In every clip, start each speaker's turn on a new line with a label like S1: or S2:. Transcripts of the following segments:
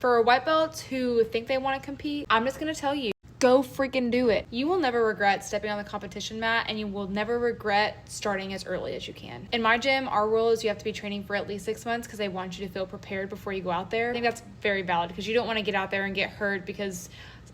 S1: For white belts who think they want to compete, I'm just going to tell you, go freaking do it. You will never regret stepping on the competition mat, and you will never regret starting as early as you can. In my gym, our rule is you have to be training for at least 6 months because they want you to feel prepared before you go out there. I think that's very valid because you don't want to get out there and get hurt because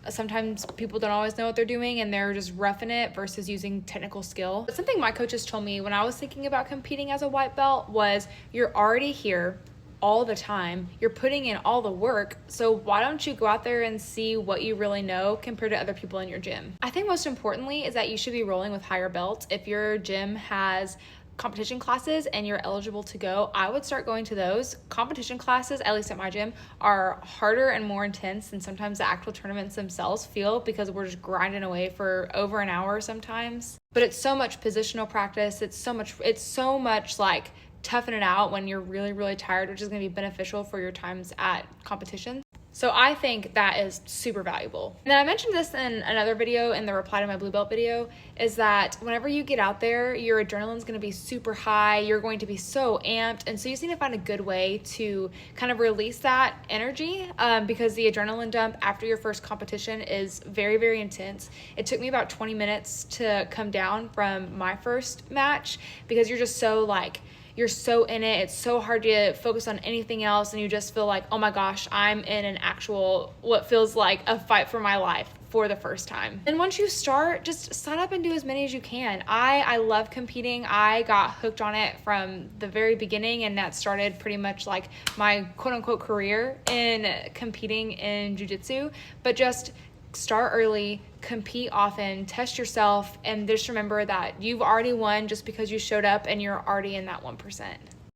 S1: sometimes people don't always know what they're doing and they're just roughing it versus using technical skill. But something my coaches told me when I was thinking about competing as a white belt was, you're already here all the time, you're putting in all the work, so why don't you go out there and see what you really know compared to other people in your gym? I think most importantly is that you should be rolling with higher belts. If your gym has competition classes and you're eligible to go, I would start going to those. Competition classes, at least at my gym, are harder and more intense than sometimes the actual tournaments themselves feel because we're just grinding away for over an hour sometimes. But it's so much positional practice, it's so much like toughen it out when you're really, really tired, which is going to be beneficial for your times at competition. So I think that is super valuable. And then I mentioned this in another video, in the reply to my blue belt video, is that whenever you get out there, your adrenaline's going to be super high. You're going to be so amped. And so you just need to find a good way to kind of release that energy because the adrenaline dump after your first competition is very, very intense. It took me about 20 minutes to come down from my first match because you're just so you're so in it. It's so hard to focus on anything else. And you just feel like, oh my gosh, I'm in an actual, what feels like a fight for my life for the first time. And once you start, just sign up and do as many as you can. I love competing. I got hooked on it from the very beginning, and that started pretty much like my quote unquote career in competing in jiu-jitsu. But just start early, compete often, test yourself, and just remember that you've already won just because you showed up and you're already in that 1%.